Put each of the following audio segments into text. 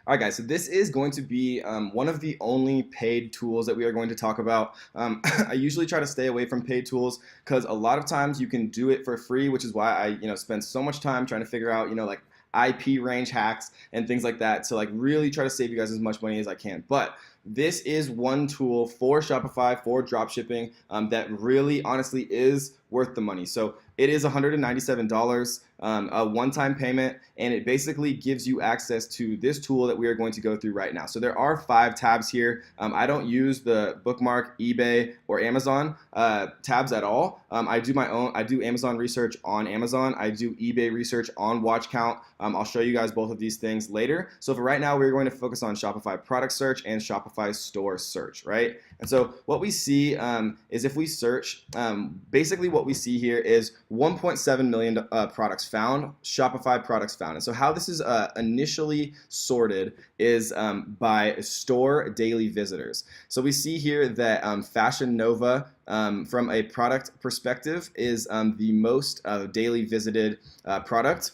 All right, guys, so this is going to be one of the only paid tools that we are going to talk about. I usually try to stay away from paid tools because a lot of times you can do it for free, which is why I spend so much time trying to figure out, like IP range hacks and things like that to like really try to save you guys as much money as I can. But this is one tool for Shopify for dropshipping that really honestly is worth the money. So it is $197, a one-time payment, and it basically gives you access to this tool that we are going to go through right now. So there are 5 tabs here. I don't use the bookmark, eBay, or Amazon tabs at all. I do my own. I do Amazon research on Amazon. I do eBay research on Watch Count. I'll show you guys both of these things later. So for right now, we're going to focus on Shopify product search and Shopify store search, right? And so what we see is if we search, basically what we see here is 1.7 million products found, Shopify products found. And so how this is initially sorted is by store daily visitors. So we see here that Fashion Nova, from a product perspective, is the most daily visited product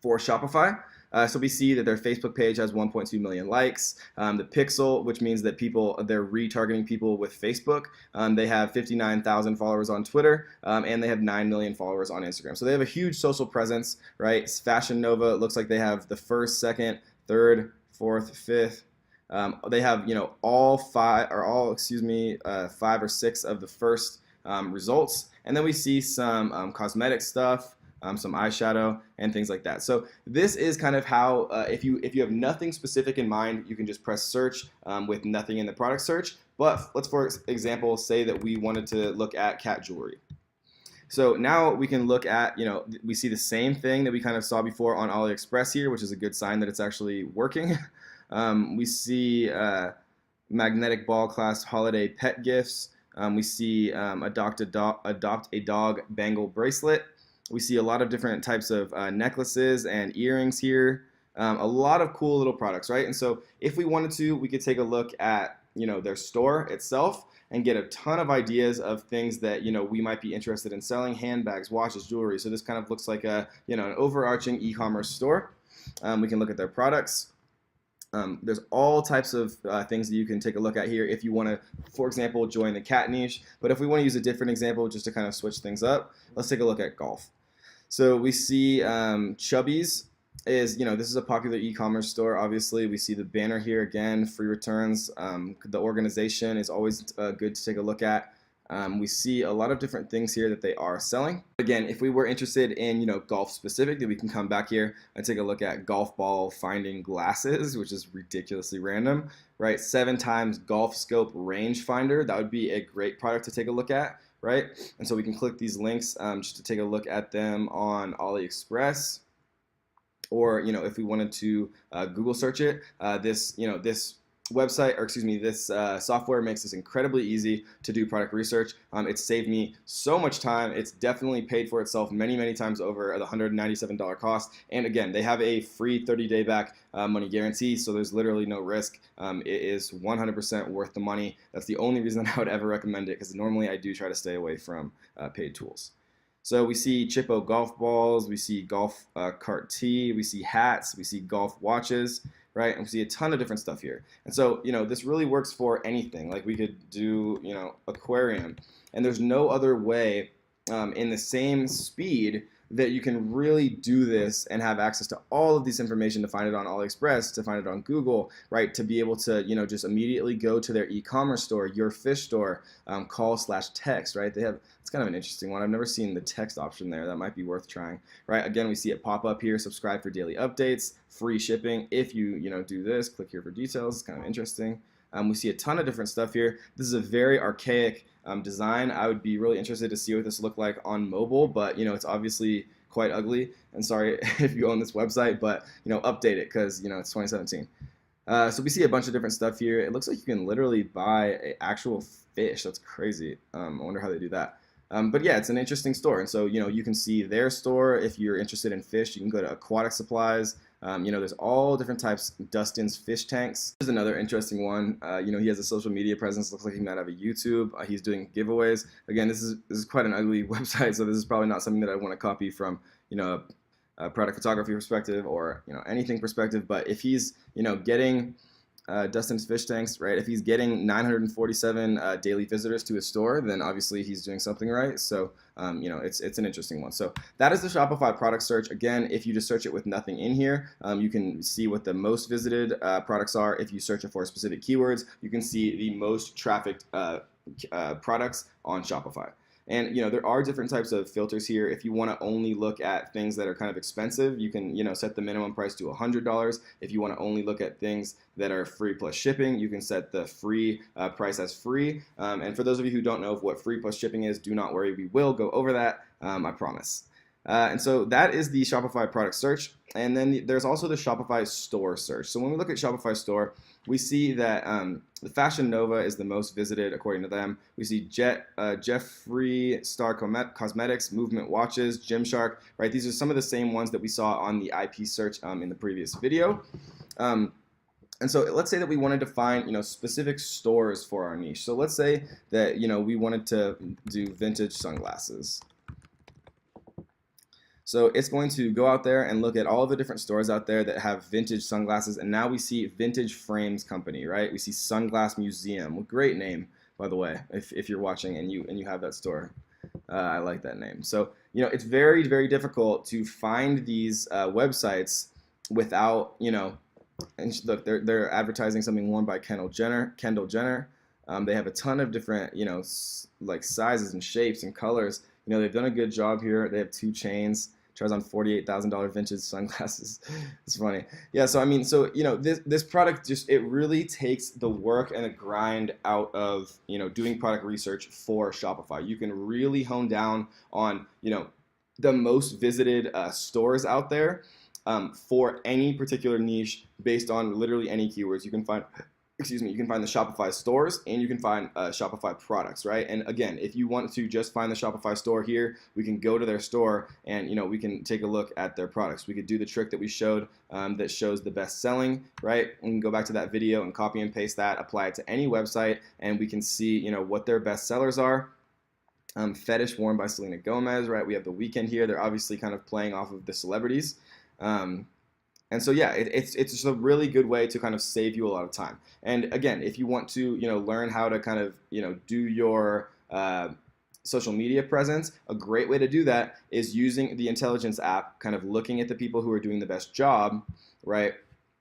for Shopify. So we see that their Facebook page has 1.2 million likes. The Pixel, which means that they're retargeting people with Facebook. They have 59,000 followers on Twitter, and they have 9 million followers on Instagram. So they have a huge social presence, right? Fashion Nova looks like they have the first, second, third, fourth, fifth. They have, all 5 or 6 of the first results. And then we see some cosmetic stuff, some eyeshadow and things like that. So this is kind of how, if you have nothing specific in mind, you can just press search with nothing in the product search. But let's, for example, say that we wanted to look at cat jewelry. So now we can look at, we see the same thing that we kind of saw before on AliExpress here, which is a good sign that it's actually working. We see magnetic ball clasp holiday pet gifts. We see adopt a dog bangle bracelet. We see a lot of different types of necklaces and earrings here. A lot of cool little products, right? And so if we wanted to, we could take a look at their store itself and get a ton of ideas of things that we might be interested in selling: handbags, watches, jewelry. So this kind of looks like an overarching e-commerce store. We can look at their products. There's all types of things that you can take a look at here if you want to, for example, join the cat niche. But if we want to use a different example just to kind of switch things up, let's take a look at golf. So we see Chubbies is, this is a popular e-commerce store. Obviously, we see the banner here again, free returns. The organization is always good to take a look at. We see a lot of different things here that they are selling. Again, if we were interested in golf specific, then we can come back here and take a look at golf ball finding glasses, which is ridiculously random, right? 7 times golf scope range finder. That would be a great product to take a look at, right? And so we can click these links just to take a look at them on AliExpress. Or if we wanted to Google search it, this website, or excuse me, this software makes this incredibly easy to do product research. It's saved me so much time. It's definitely paid for itself many, many times over at the $197 cost. And again, they have a free 30-day back money guarantee, so there's literally no risk. It is 100% worth the money. That's the only reason I would ever recommend it, because normally I do try to stay away from paid tools. So we see Chippo golf balls, we see golf cart tee, we see hats, we see golf watches, right? And we see a ton of different stuff here. And so, this really works for anything. Like we could do, aquarium. And there's no other way in the same speed that you can really do this and have access to all of this information, to find it on AliExpress, to find it on Google, right? To be able to, just immediately go to their e-commerce store, your fish store, call/text, right? It's kind of an interesting one. I've never seen the text option there. That might be worth trying, right? Again, we see it pop up here: subscribe for daily updates, free shipping. If you, do this, click here for details. It's kind of interesting. We see a ton of different stuff here. This is a very archaic design. I would be really interested to see what this looked like on mobile, but it's obviously quite ugly. And sorry if you own this website, but update it, because it's 2017. So we see a bunch of different stuff here. It looks like you can literally buy an actual fish. That's crazy. I wonder how they do that. But yeah, it's an interesting store. And so you can see their store. If you're interested in fish, you can go to aquatic supplies. There's all different types. Dustin's fish tanks. Here's another interesting one. He has a social media presence. Looks like he might have a YouTube. He's doing giveaways. Again, this is quite an ugly website, so this is probably not something that I want to copy from, product photography perspective or anything perspective. But if he's getting Dustin's Fish Tanks, right? If he's getting 947 daily visitors to his store, then obviously he's doing something right. So, it's an interesting one. So that is the Shopify product search. Again, if you just search it with nothing in here, you can see what the most visited products are. If you search it for specific keywords, you can see the most trafficked products on Shopify. And there are different types of filters here. If you want to only look at things that are kind of expensive, you can set the minimum price to $100. If you want to only look at things that are free plus shipping, you can set the free price as free. And for those of you who don't know what free plus shipping is, do not worry, we will go over that, I promise. And so that is the Shopify product search. And then there's also the Shopify store search. So when we look at Shopify store, we see that the Fashion Nova is the most visited according to them. We see Jeffree Star Cosmetics, Movement Watches, Gymshark, right? These are some of the same ones that we saw on the IP search in the previous video. And so let's say that we wanted to find specific stores for our niche. So let's say that we wanted to do vintage sunglasses. So it's going to go out there and look at all of the different stores out there that have vintage sunglasses, and now we see Vintage Frames Company, right? We see Sunglass Museum, great name, by the way, if you're watching and you have that store. I like that name. So it's very, very difficult to find these websites without and look, they're advertising something worn by Kendall Jenner. They have a ton of different like sizes and shapes and colors. They've done a good job here. They have 2 chains. Tries on $48,000 vintage sunglasses. It's funny. Yeah, so this product it really takes the work and the grind out of doing product research for Shopify. You can really hone down on the most visited stores out there for any particular niche based on literally any keywords. You can find the Shopify stores and you can find Shopify products, right? And again, if you want to just find the Shopify store here, we can go to their store and we can take a look at their products. We could do the trick that we showed that shows the best selling, right? We can go back to that video and copy and paste that, apply it to any website, and we can see what their best sellers are. Fetish worn by Selena Gomez, right? We have The Weeknd here. They're obviously kind of playing off of the celebrities. And so yeah, it's just a really good way to kind of save you a lot of time. And again, if you want to learn how to kind of do your social media presence, a great way to do that is using the Intelligence app, kind of looking at the people who are doing the best job, right?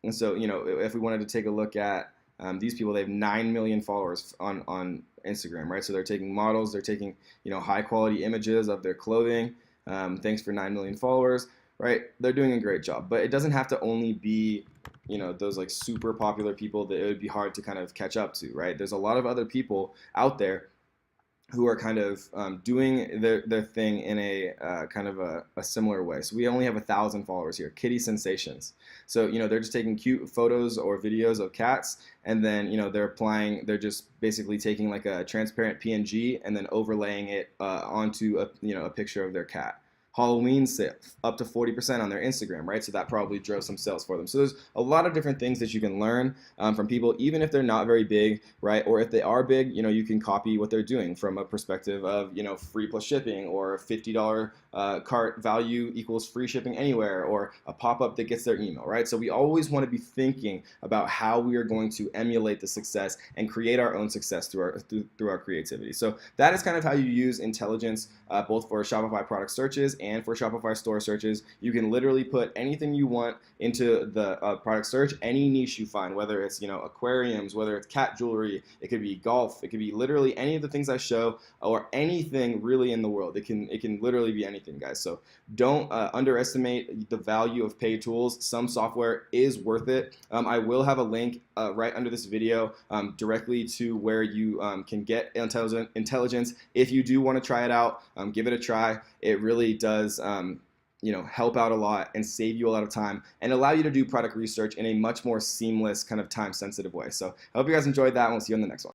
And so if we wanted to take a look at these people, they have 9 million followers on Instagram, right? So they're taking models, they're taking high quality images of their clothing. Thanks for 9 million followers. Right, they're doing a great job, but it doesn't have to only be, those like super popular people that it would be hard to kind of catch up to, right? There's a lot of other people out there who are kind of doing their thing in a kind of a similar way. So we only have 1,000 followers here. Kitty Sensations. So they're just taking cute photos or videos of cats, and then they're just basically taking like a transparent PNG and then overlaying it onto a picture of their cat. Halloween sale, up to 40% on their Instagram, right? So that probably drove some sales for them. So there's a lot of different things that you can learn from people, even if they're not very big, right? Or if they are big, you can copy what they're doing from a perspective of, free plus shipping, or $50 cart value equals free shipping anywhere, or a pop-up that gets their email, right? So we always want to be thinking about how we are going to emulate the success and create our own success through our creativity. So that is kind of how you use intelligence, both for Shopify product searches and for Shopify store searches. You can literally put anything you want into the product search, any niche you find, whether it's aquariums, whether it's cat jewelry, it could be golf, it could be literally any of the things I show, or anything really in the world. It can literally be anything, guys. So don't underestimate the value of paid tools. Some software is worth it. I will have a link right under this video directly to where you can get intelligence. If you do want to try it out, give it a try. It really does help out a lot and save you a lot of time and allow you to do product research in a much more seamless, kind of time sensitive way. So I hope you guys enjoyed that, and we'll see you on the next one.